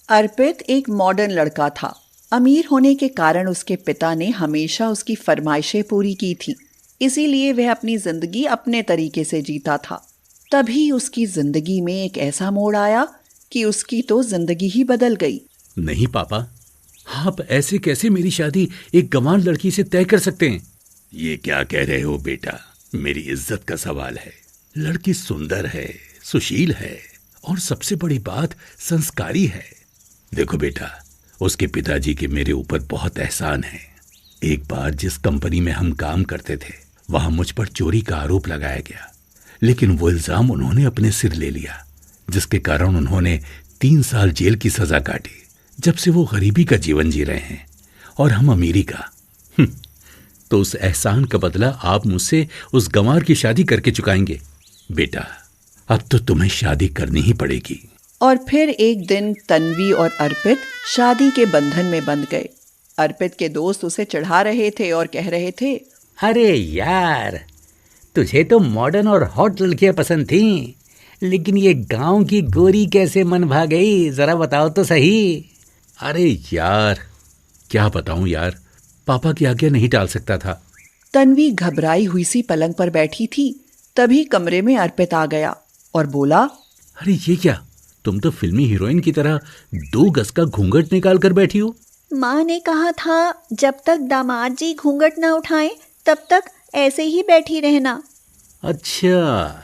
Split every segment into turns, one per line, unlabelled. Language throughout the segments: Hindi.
अर्पित एक मॉडर्न लड़का था। अमीर होने के कारण उसके पिता ने हमेशा उसकी फरमाइशें पूरी की थी, इसीलिए वह अपनी जिंदगी अपने तरीके से जीता था। तभी उसकी जिंदगी में एक ऐसा मोड़ आया कि उसकी तो जिंदगी ही बदल गई।
नहीं पापा, आप ऐसे कैसे मेरी शादी एक गंवार लड़की से तय कर सकते हैं?
ये क्या कह रहे हो बेटा? मेरी इज्जत का सवाल है। लड़की सुंदर है, सुशील है और सबसे बड़ी बात संस्कारी है। देखो बेटा, उसके पिताजी के मेरे ऊपर बहुत एहसान है। एक बार जिस कंपनी में हम काम करते थे वहां मुझ पर चोरी का आरोप लगाया गया, लेकिन वो इल्जाम उन्होंने अपने सिर ले लिया, जिसके कारण उन्होंने 3 साल जेल की सजा काटी। जब से वो गरीबी का जीवन जी रहे हैं और हम अमीरी का।
तो उस एहसान का बदला आप मुझसे उस गंवार की शादी करके चुकाएंगे?
बेटा, अब तो तुम्हें शादी करनी ही पड़ेगी।
और फिर एक दिन तन्वी और अर्पित शादी के बंधन में बंध गए। अर्पित के दोस्त उसे चढ़ा रहे थे और कह रहे थे,
अरे यार, तुझे तो मॉडर्न और हॉट लड़कियां पसंद थीं, लेकिन ये गांव की गोरी कैसे मन भा गई, जरा बताओ तो सही।
अरे यार, क्या बताऊं यार, पापा की आज्ञा नहीं टाल सकता था।
तन्वी घबराई हुई सी पलंग पर बैठी थी। तभी कमरे में अर्पित आ गया और बोला,
अरे ये क्या, तुम तो फिल्मी हीरोइन की तरह 2 गज का घूंघट निकाल कर बैठी हो।
माँ ने कहा था जब तक दामाद जी घूंघट ना उठाएं तब तक ऐसे ही बैठी रहना।
अच्छा,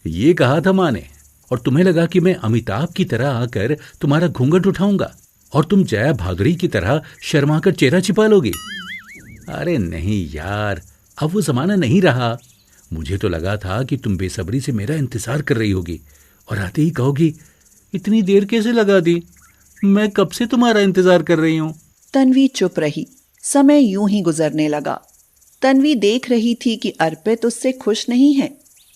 ये कहा था माँ ने, और तुम्हें लगा कि मैं अमिताभ की तरह आकर तुम्हारा घूंघट उठाऊंगा और तुम जया भादुड़ी की तरह शर्मा कर चेहरा छिपा लोगी। अरे नहीं यार, अब वो जमाना नहीं रहा। मुझे तो लगा था कि तुम बेसब्री से मेरा इंतजार कर रही होगी और आते ही कहोगी, इतनी देर कैसे लगा दी, मैं कब से तुम्हारा इंतजार कर रही हूँ।
तन्वी चुप रही। समय यूं ही गुजरने लगा। तन्वी देख रही थी कि अर्पित उससे खुश नहीं है,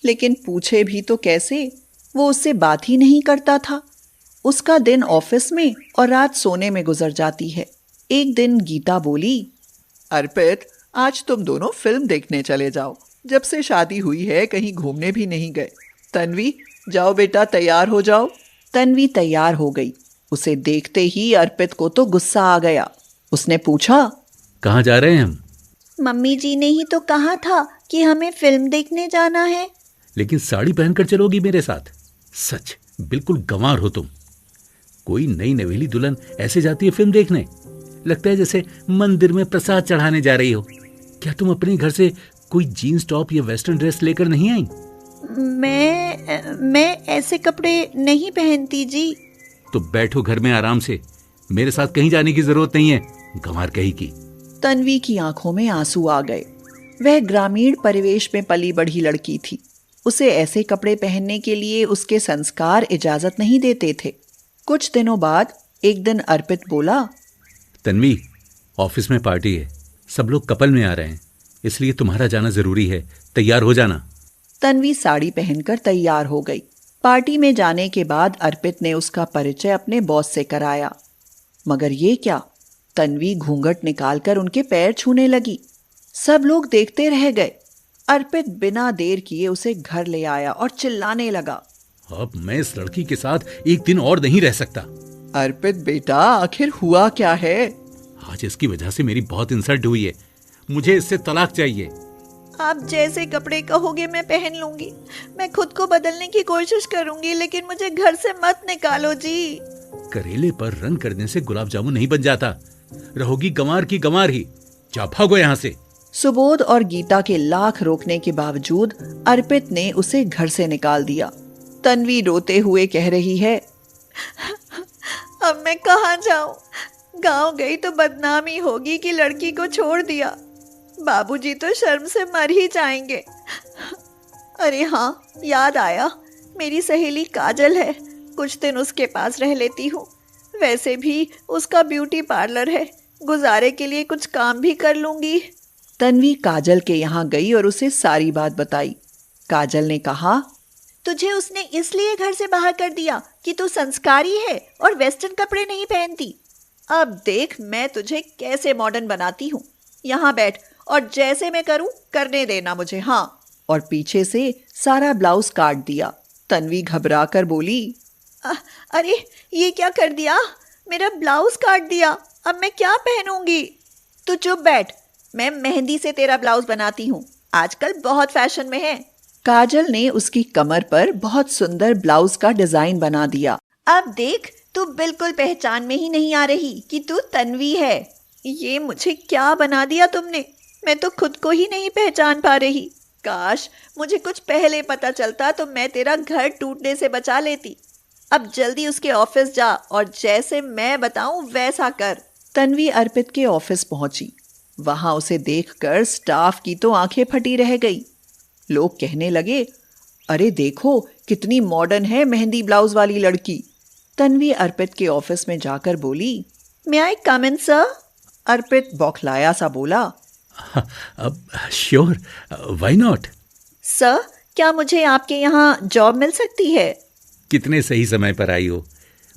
लेकिन पूछे भी तो कैसे, वो उससे बात ही नहीं करता था। उसका दिन ऑफिस में और रात सोने में गुजर जाती है। एक दिन गीता बोली,
अर्पित, आज तुम दोनों फिल्म देखने चले जाओ। जब से शादी हुई है कहीं घूमने भी नहीं गए। तन्वी, जाओ बेटा, तैयार हो जाओ।
तन्वी तैयार हो गई। उसे देखते ही अर्पित को तो गुस्सा आ गया। उसने पूछा,
कहाँ जा रहे हैं हम?
मम्मी जी ने ही तो कहा था कि हमें फिल्म देखने जाना है।
लेकिन साड़ी पहनकर चलोगी मेरे साथ? सच, बिल्कुल गंवार हो तुम। कोई नई नवेली दुल्हन ऐसे जाती है फिल्म देखने? लगता है जैसे मंदिर में प्रसाद चढ़ाने जा रही हो। क्या तुम अपने घर से कोई जीन्स टॉप या वेस्टर्न ड्रेस लेकर नहीं आई?
मैं ऐसे कपड़े नहीं पहनती जी।
तो बैठो घर में आराम से, मेरे साथ कहीं जाने की जरूरत नहीं है, गंवार कहीं की।
तन्वी की आंखों में आंसू आ गए। वह ग्रामीण परिवेश में पली बढ़ी लड़की थी। उसे ऐसे कपड़े पहनने के लिए उसके संस्कार इजाजत नहीं देते थे। कुछ दिनों बाद एक दिन अर्पित बोला,
तन्वी, ऑफिस में पार्टी है, सब लोग कपल में आ रहे हैं, इसलिए तुम्हारा जाना जरूरी है, तैयार हो जाना।
तन्वी साड़ी पहनकर तैयार हो गई। पार्टी में जाने के बाद अर्पित ने उसका परिचय अपने बॉस से कराया। मगर ये क्या, तन्वी घूंघट निकालकर उनके पैर छूने लगी। सब लोग देखते रह गए। अर्पित बिना देर किए उसे घर ले आया और चिल्लाने लगा,
अब मैं इस लड़की के साथ एक दिन और नहीं रह सकता।
अर्पित बेटा, आखिर हुआ क्या है?
आज इसकी वजह से मेरी बहुत इंसल्ट हुई है, मुझे इससे तलाक चाहिए।
आप जैसे कपड़े कहोगे मैं पहन लूंगी। मैं खुद को बदलने की कोशिश करूंगी, लेकिन मुझे घर से मत निकालो जी।
करेले पर रंग करने से गुलाब जामुन नहीं बन जाता। रहोगी गंवार की गंवार ही। जा भागो यहाँ से।
सुबोध और गीता के लाख रोकने के बावजूद अर्पित ने उसे घर से निकाल दिया। तन्वी रोते हुए कह रही है,
अब मैं कहाँ जाऊं? गांव गई तो बदनामी होगी कि लड़की को छोड़ दिया। बाबूजी तो शर्म से मर ही जाएंगे। अरे हाँ, याद आया, मेरी सहेली काजल है, कुछ दिन उसके पास रह लेती हूँ। वैसे भी उसका ब्यूटी पार्लर है, गुजारे के लिए कुछ काम भी कर लूंगी।
तन्वी काजल के यहाँ गई और उसे सारी बात बताई। काजल ने कहा,
तुझे उसने इसलिए घर से बाहर कर दिया कि तू संस्कारी है और वेस्टर्न कपड़े नहीं पहनती। अब देख मैं तुझे कैसे मॉडर्न बनाती हूँ। यहाँ बैठ और जैसे मैं करूँ करने देना मुझे। हाँ।
और पीछे से सारा ब्लाउज काट दिया। तन्वी घबरा कर बोली,
अरे ये क्या कर दिया? मेरा ब्लाउज काट दिया, अब मैं क्या पहनूंगी? तू चुप बैठ, मैं मेहंदी से तेरा ब्लाउज बनाती हूँ, आजकल बहुत फैशन में है।
काजल ने उसकी कमर पर बहुत सुंदर ब्लाउज का डिजाइन बना दिया।
अब देख, तू बिल्कुल पहचान में ही नहीं आ रही कि तू तन्वी है। ये मुझे क्या बना दिया तुमने, मैं तो खुद को ही नहीं पहचान पा रही। काश मुझे कुछ पहले पता चलता तो मैं तेरा घर टूटने से बचा लेती। अब जल्दी उसके ऑफिस जा और जैसे मैं बताऊं वैसा कर।
तन्वी अर्पित के ऑफिस पहुंची। वहां उसे देखकर स्टाफ की तो आंखें फटी रह गई। लोग कहने लगे, अरे देखो कितनी मॉडर्न है मेहंदी ब्लाउज वाली लड़की। तन्वी अर्पित के ऑफिस में जाकर बोली,
मे आई कम इन सर?
अर्पित बौखलाया सा बोला,
अब श्योर, व्हाई नॉट।
सर, क्या मुझे आपके यहाँ जॉब मिल सकती है?
कितने सही समय पर आई हो।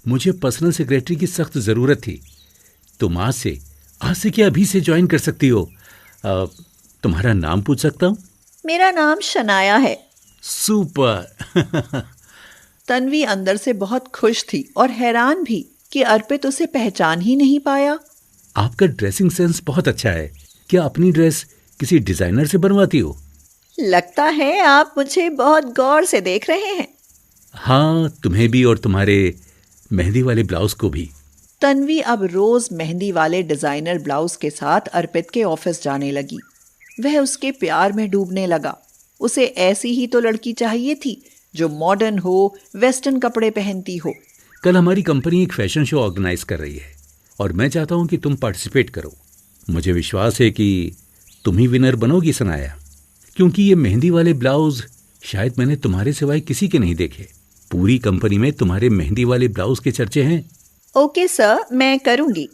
मुझे पर्सनल सेक्रेटरी की सख्त जरूरत थी। तुम आज से क्या अभी से ज्वाइन कर सकती हो। तुम्हारा नाम पूछ सकता हूँ?
मेरा नाम शनाया है।
सुपर।
तन्वी अंदर से बहुत खुश थी और हैरान भी कि अर्पित उसे पहचान ही नहीं पाया।
आपका ड्रेसिंग सेंस बहुत अच्छा है। क्या अपनी ड्रेस किसी डिजाइनर से बनवाती हो?
लगता है आप मुझे बहुत गौर से देख रहे हैं।
हाँ, तुम्हें भी और तुम्हारे मेहंदी वाले ब्लाउज को भी।
तन्वी अब रोज मेहंदी वाले डिजाइनर ब्लाउज के साथ अर्पित के ऑफिस जाने लगी। वह उसके प्यार में डूबने लगा। उसे ऐसी ही तो लड़की चाहिए थी जो मॉडर्न हो, वेस्टर्न कपड़े पहनती हो।
कल हमारी कंपनी एक फैशन शो ऑर्गेनाइज कर रही है और मैं चाहता हूं कि तुम पार्टिसिपेट करो। मुझे विश्वास है कि तुम ही विनर बनोगी सनाया, क्योंकि ये मेहंदी वाले ब्लाउज शायद मैंने तुम्हारे सिवाय किसी के नहीं देखे। पूरी कंपनी में तुम्हारे मेहंदी वाले ब्लाउज के चर्चे हैं।
ओके सर, मैं करूंगी।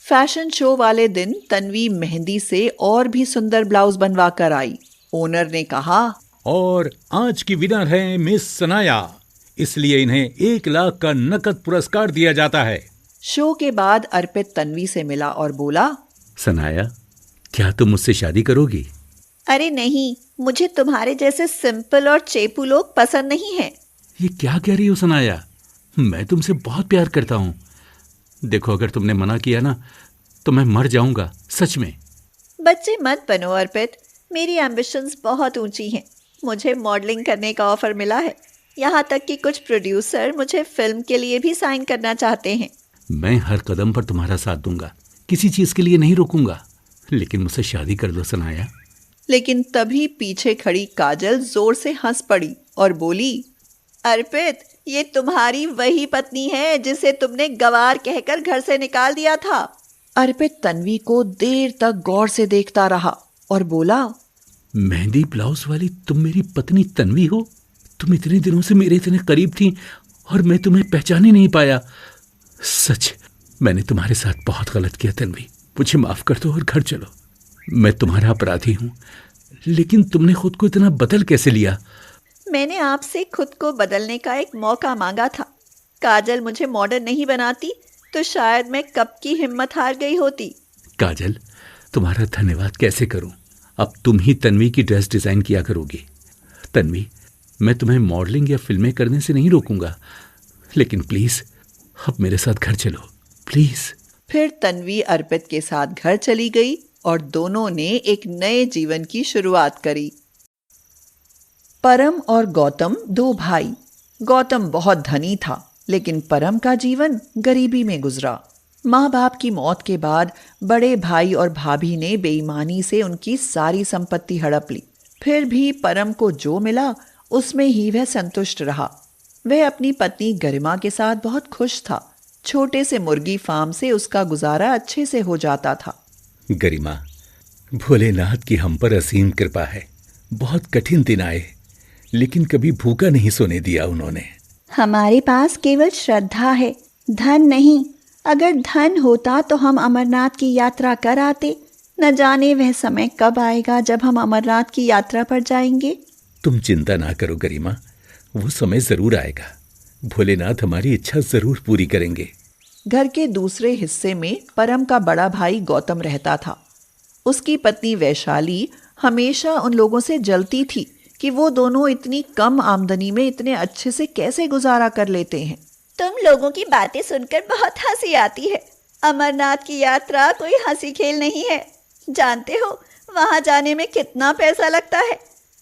फैशन शो वाले दिन तन्वी मेहंदी से और भी सुंदर ब्लाउज बनवा कर आई। ओनर ने कहा,
और आज की विनर है मिस सनाया, इसलिए इन्हें 1 लाख का नकद पुरस्कार दिया जाता है।
शो के बाद अर्पित तन्वी से मिला और बोला,
सनाया, क्या तुम मुझसे शादी करोगी?
अरे नहीं, मुझे तुम्हारे जैसे सिंपल और चेपू लोग पसंद नहीं है।
ये क्या कह रही हो सनाया? मैं तुमसे बहुत प्यार करता हूं। देखो, अगर तुमने मना किया ना तो मैं मर जाऊंगा, सच में।
बच्चे मत बनो अर्पित, मेरी एम्बिशंस बहुत ऊंची हैं। मुझे मॉडलिंग करने का ऑफर मिला है, यहाँ तक कि कुछ प्रोड्यूसर मुझे फिल्म के लिए भी साइन करना चाहते हैं।
मैं हर कदम पर तुम्हारा साथ दूंगा, किसी चीज के लिए नहीं रोकूंगा, लेकिन मुझसे शादी कर दो सनाया।
लेकिन तभी पीछे खड़ी काजल जोर से हंस पड़ी और बोली,
अर्पित, ये तुम्हारी वही पत्नी है जिसे तुमने गवार कहकर घर से निकाल दिया था।
अर्पित तन्वी को देर तक गौर से देखता रहा और बोला,
मेहंदी ब्लाउज वाली तुम मेरी पत्नी तन्वी हो? तुम इतने दिनों से मेरे इतने करीब थी और मैं तुम्हें पहचान ही नहीं पाया। सच, मैंने तुम्हारे साथ बहुत गलत किया तन्वी, मुझे माफ कर दो और घर चलो। मैं तुम्हारा अपराधी हूं, लेकिन तुमने खुद को इतना बदल कैसे लिया?
मैंने आपसे खुद को बदलने का एक मौका मांगा था। काजल मुझे मॉडर्न नहीं बनाती तो शायद मैं कब की हिम्मत हार गई होती।
काजल, तुम्हारा धन्यवाद कैसे करूं? अब तुम ही तन्वी की ड्रेस डिजाइन किया करोगी। तन्वी, मैं तुम्हें मॉडलिंग या फिल्में करने से नहीं रोकूंगा, लेकिन प्लीज अब मेरे साथ घर चलो, प्लीज।
फिर तन्वी अर्पित के साथ घर चली गई और दोनों ने एक नए जीवन की शुरुआत करी। परम और गौतम 2 भाई। गौतम बहुत धनी था, लेकिन परम का जीवन गरीबी में गुजरा। माँ बाप की मौत के बाद बड़े भाई और भाभी ने बेईमानी से उनकी सारी संपत्ति हड़प ली। फिर भी परम को जो मिला उसमें ही वह संतुष्ट रहा। वह अपनी पत्नी गरिमा के साथ बहुत खुश था। छोटे से मुर्गी फार्म से उसका गुजारा अच्छे से हो जाता था।
गरिमा, भोलेनाथ की हम पर असीम कृपा है। बहुत कठिन दिन आए, लेकिन कभी भूखा नहीं सोने दिया उन्होंने।
हमारे पास केवल श्रद्धा है, धन नहीं। अगर धन होता तो हम अमरनाथ की यात्रा कर आते। न जाने वह समय कब आएगा जब हम अमरनाथ की यात्रा पर जाएंगे।
तुम चिंता ना करो गरिमा, वो समय जरूर आएगा। भोलेनाथ हमारी इच्छा जरूर पूरी करेंगे।
घर के दूसरे हिस्से में परम का बड़ा भाई गौतम रहता था। उसकी पत्नी वैशाली हमेशा उन लोगों से जलती थी कि वो दोनों इतनी कम आमदनी में इतने अच्छे से कैसे गुजारा कर लेते हैं।
तुम लोगों की बातें सुनकर बहुत हंसी आती है। अमरनाथ की यात्रा कोई हंसी खेल नहीं है। जानते हो वहां जाने में कितना पैसा लगता है?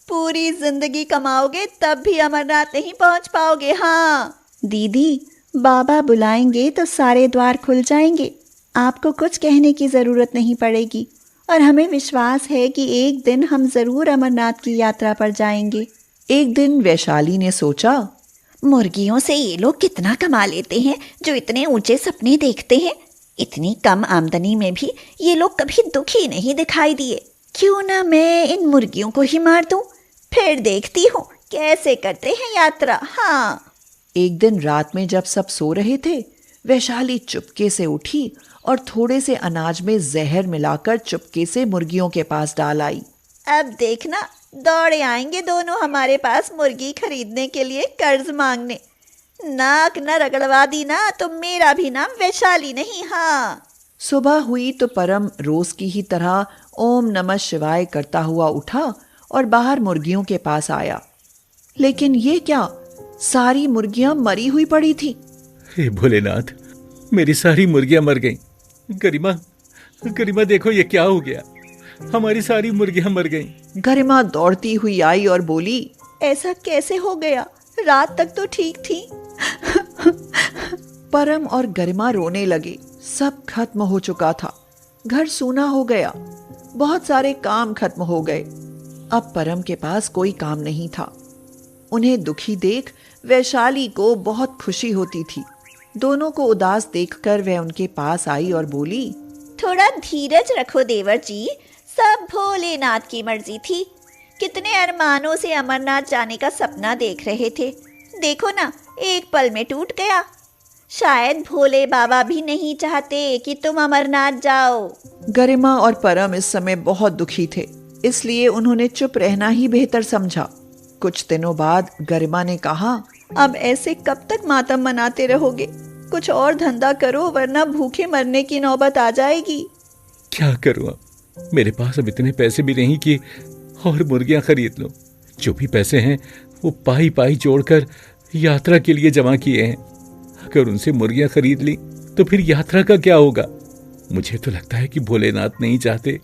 पूरी जिंदगी कमाओगे तब भी अमरनाथ नहीं पहुंच पाओगे। हाँ
दीदी, बाबा बुलाएंगे तो सारे द्वार खुल जाएंगे। आपको कुछ कहने की जरूरत नहीं पड़ेगी और हमें विश्वास है कि एक दिन हम जरूर अमरनाथ की यात्रा पर जाएंगे।
एक दिन वैशाली ने सोचा,
मुर्गियों से ये लोग कितना कमा लेते हैं जो इतने ऊंचे सपने देखते हैं। इतनी कम आमदनी में भी ये लोग कभी दुखी नहीं दिखाई दिए। क्यों ना मैं इन मुर्गियों को ही मार दूं, फिर देखती हूँ कैसे करते हैं यात्रा। हाँ।
एक दिन रात में जब सब सो रहे थे, वैशाली चुपके से उठी और थोड़े से अनाज में जहर मिलाकर चुपके से मुर्गियों के पास डाल आई।
अब देखना दौड़े आएंगे दोनों हमारे पास मुर्गी खरीदने के लिए कर्ज मांगने। नाक न रगड़वा दी ना तो मेरा भी नाम वैशाली नहीं। हाँ।
सुबह हुई तो परम रोज की ही तरह ओम नमः शिवाय करता हुआ उठा और बाहर मुर्गियों के पास आया। लेकिन ये क्या, सारी मुर्गियां मरी हुई पड़ी थी।
हे भोलेनाथ, मेरी सारी मुर्गियां मर गईं। गरिमा, गरिमा देखो ये क्या हो गया, हमारी सारी मुर्गियां मर गईं।
गरिमा दौड़ती हुई आई और बोली,
ऐसा कैसे हो गया? रात तक तो ठीक थी।
परम और गरिमा रोने लगे। सब खत्म हो चुका था। घर सूना हो गया। बहुत सारे काम खत्म हो गए। अब परम के पास कोई काम नहीं था। उन्हें दुखी देख वैशाली को बहुत खुशी होती थी। दोनों को उदास देखकर वह उनके पास आई और बोली,
थोड़ा धीरज रखो देवर जी, सब भोलेनाथ की मर्जी थी। कितने अरमानों से अमरनाथ जाने का सपना देख रहे थे, देखो ना एक पल में टूट गया। शायद भोले बाबा भी नहीं चाहते कि तुम अमरनाथ जाओ।
गरिमा और परम इस समय बहुत दुखी थे, इसलिए उन्होंने चुप रहना ही बेहतर समझा। कुछ दिनों बाद गरिमा ने कहा,
अब ऐसे कब तक मातम मनाते रहोगे? कुछ और धंधा करो वरना भूखे मरने की नौबत आ जाएगी।
क्या करूं अब, मेरे पास अब इतने पैसे भी नहीं कि और मुर्गियां खरीद लूं। जो भी पैसे हैं वो पाई पाई जोड़कर यात्रा के लिए जमा किए हैं। अगर उनसे मुर्गियां खरीद ली तो फिर यात्रा का क्या होगा? मुझे तो लगता है कि भोलेनाथ नहीं चाहते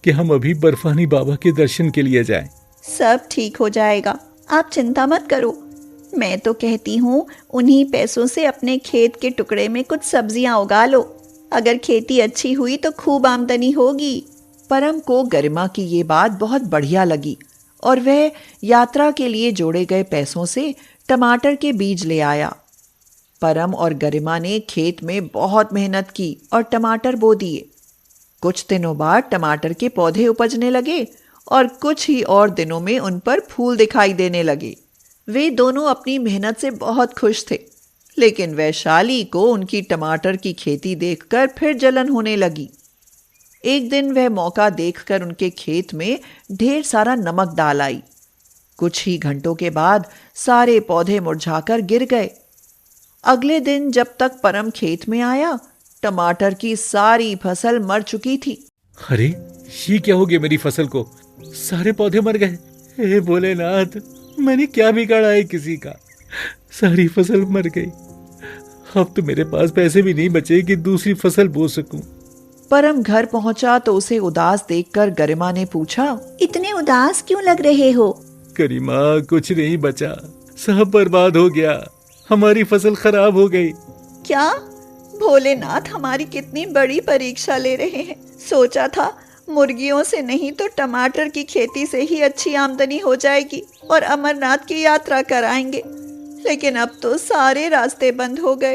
कि हम अभी बर्फानी बाबा के दर्शन के लिए जाएं।
सब ठीक हो जाएगा, आप चिंता मत करो। मैं तो कहती हूँ उन्हीं पैसों से अपने खेत के टुकड़े में कुछ सब्जियां उगा लो। अगर खेती अच्छी हुई तो खूब आमदनी होगी।
परम को गरिमा की ये बात बहुत बढ़िया लगी और वह यात्रा के लिए जोड़े गए पैसों से टमाटर के बीज ले आया। परम और गरिमा ने खेत में बहुत मेहनत की और टमाटर बो दिए। कुछ दिनों बाद टमाटर के पौधे उपजने लगे और कुछ ही और दिनों में उन पर फूल दिखाई देने लगे। वे दोनों अपनी मेहनत से बहुत खुश थे, लेकिन वैशाली को उनकी टमाटर की खेती देखकर फिर जलन होने लगी। एक दिन वह मौका देखकर उनके खेत में ढेर सारा नमक डाल आई। कुछ ही घंटों के बाद सारे पौधे मुरझाकर गिर गए। अगले दिन जब तक परम खेत में आया, टमाटर की सारी फसल मर चुकी थी।
अरे ये क्या हो गया मेरी फसल को, सारे पौधे मर गए। हे भोलेनाथ, मैंने क्या बिगाड़ा है किसी का, सारी फसल मर गई। अब तो मेरे पास पैसे भी नहीं बचे कि दूसरी फसल बो सकूं।
परम घर पहुंचा तो उसे उदास देखकर गरिमा ने पूछा,
इतने उदास क्यों लग रहे हो?
गरिमा, कुछ नहीं बचा, सब बर्बाद हो गया, हमारी फसल खराब हो गई।
क्या? भोलेनाथ हमारी कितनी बड़ी परीक्षा ले रहे हैं। सोचा था मुर्गियों से नहीं तो टमाटर की खेती से ही अच्छी आमदनी हो जाएगी और अमरनाथ की यात्रा कराएंगे, लेकिन अब तो सारे रास्ते बंद हो गए।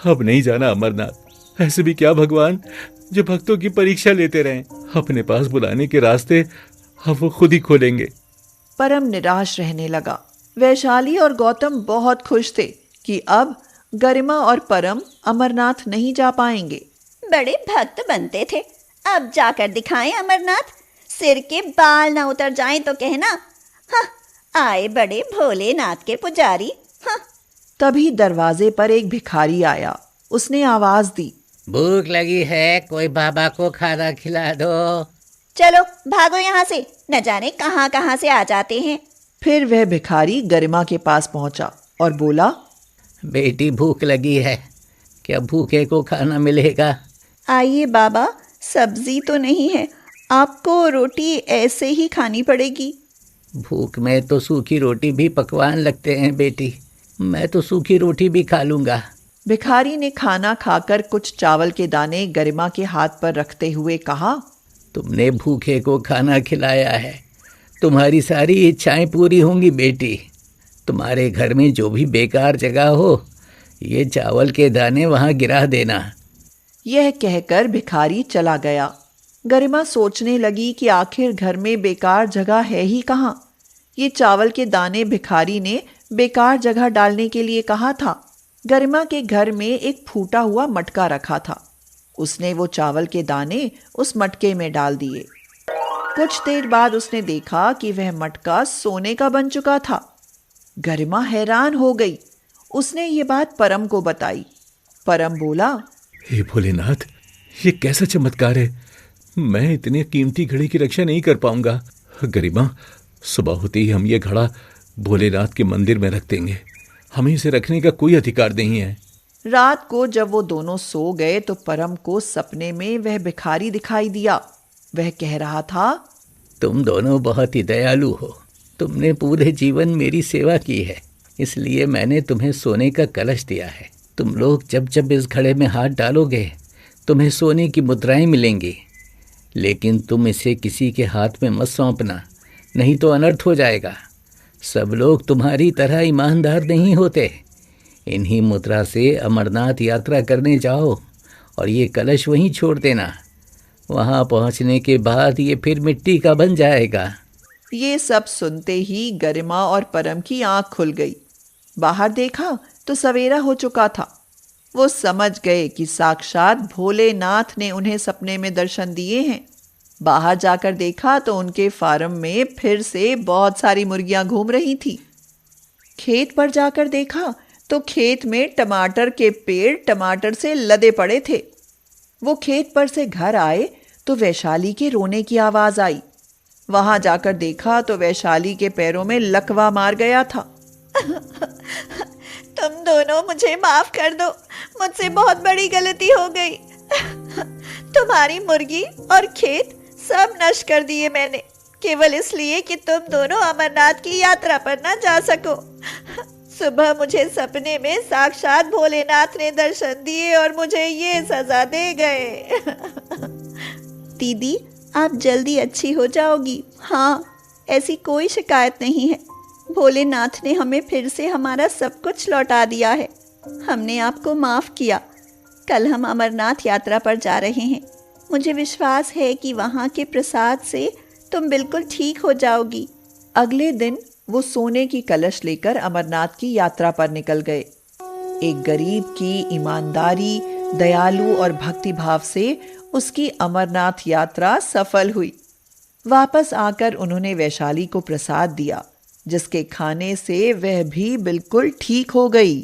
अब नहीं जाना अमरनाथ। ऐसे भी क्या भगवान जो भक्तों की परीक्षा लेते रहें, अपने पास बुलाने के रास्ते अब वो खुद ही खोलेंगे।
परम निराश रहने लगा। वैशाली और गौतम बहुत खुश थे कि अब गरिमा और परम अमरनाथ नहीं जा पाएंगे।
बड़े भक्त बनते थे, अब जाकर दिखाएं अमरनाथ, सिर के बाल ना उतर जाएं तो कहना। हाँ, आए बड़े भोलेनाथ के पुजारी। हाँ।
तभी दरवाजे पर एक भिखारी आया। उसने आवाज दी,
भूख लगी है, कोई बाबा को खाना खिला दो।
चलो भागो यहाँ से, न जाने कहाँ कहाँ से आ जाते हैं।
फिर वह भिखारी गरिमा के पास पहुंचा और बोला,
बेटी भूख लगी है, क्या भूखे को खाना मिलेगा?
आइए बाबा, सब्जी तो नहीं है, आपको रोटी ऐसे ही खानी पड़ेगी।
भूख में तो सूखी रोटी भी पकवान लगते हैं बेटी, मैं तो सूखी रोटी भी खा लूँगा।
भिखारी ने खाना खाकर कुछ चावल के दाने गरिमा के हाथ पर रखते हुए कहा,
तुमने भूखे को खाना खिलाया है, तुम्हारी सारी इच्छाएं पूरी होंगी बेटी। तुम्हारे घर में जो भी बेकार जगह हो, ये चावल के दाने वहाँ गिरा देना।
यह कहकर भिखारी चला गया। गरिमा सोचने लगी कि आखिर घर में बेकार जगह है ही कहाँ। ये चावल के दाने भिखारी ने बेकार जगह डालने के लिए कहा था। गरिमा के घर में एक फूटा हुआ मटका रखा था। उसने वो चावल के दाने उस मटके में डाल दिए। कुछ देर बाद उसने देखा कि वह मटका सोने का बन चुका था। गरिमा हैरान हो गई। उसने ये बात परम को बताई। परम बोला,
हे भोलेनाथ, ये कैसा चमत्कार है, मैं इतने कीमती घड़े की रक्षा नहीं कर पाऊंगा। गरिमा, सुबह होते ही हम ये घड़ा भोलेनाथ के मंदिर में रख देंगे, हमें इसे रखने का कोई अधिकार नहीं है।
रात को जब वो दोनों सो गए तो परम को सपने में वह भिखारी दिखाई दिया। वह कह रहा था,
तुम दोनों बहुत ही दयालु हो, तुमने पूरे जीवन मेरी सेवा की है, इसलिए मैंने तुम्हें सोने का कलश दिया है। तुम लोग जब जब इस घड़े में हाथ डालोगे तुम्हें सोने की मुद्राएं मिलेंगी, लेकिन तुम इसे किसी के हाथ में मत सौंपना, नहीं तो अनर्थ हो जाएगा। सब लोग तुम्हारी तरह ईमानदार नहीं होते। इन्हीं मुद्रा से अमरनाथ यात्रा करने जाओ और ये कलश वहीं छोड़ देना। वहाँ पहुँचने के बाद ये फिर मिट्टी का बन जाएगा।
ये सब सुनते ही गरिमा और परम की आंख खुल गई। बाहर देखा तो सवेरा हो चुका था। वो समझ गए कि साक्षात भोलेनाथ ने उन्हें सपने में दर्शन दिए हैं। बाहर जाकर देखा तो उनके फार्म में फिर से बहुत सारी मुर्गियां घूम रही थी। खेत पर जाकर देखा तो खेत में टमाटर के पेड़ टमाटर से लदे पड़े थे। वो खेत पर से घर आए तो वैशाली के रोने की आवाज आई। वहां जाकर देखा तो वैशाली के पैरों में लकवा मार गया था।
तुम दोनों मुझे माफ कर दो, मुझसे बहुत बड़ी गलती हो गई। तुम्हारी मुर्गी और खेत सब नष्ट कर दिए मैंने, केवल इसलिए कि तुम दोनों अमरनाथ की यात्रा पर ना जा सको। सुबह मुझे सपने में साक्षात भोलेनाथ ने दर्शन दिए और मुझे ये सजा दे गए। दीदी, आप जल्दी अच्छी हो जाओगी। हाँ, ऐसी कोई शिकायत नहीं है। भोलेनाथ ने हमें फिर से हमारा सब कुछ लौटा दिया है। हमने आपको माफ़ किया। कल हम अमरनाथ यात्रा पर जा रहे हैं। मुझे विश्वास है कि वहाँ के प्रसाद से तुम बिल्कुल ठीक हो जाओगी।
अगले दिन वो सोने की कलश लेकर अमरनाथ की यात्रा पर निकल गए। एक गरीब की ईमानदारी, दयालु और भक्तिभाव से उसकी अमरनाथ यात्रा सफल हुई। वापस आकर उन्होंने वैशाली को प्रसाद दिया, जिसके खाने से वह भी बिल्कुल ठीक हो गई।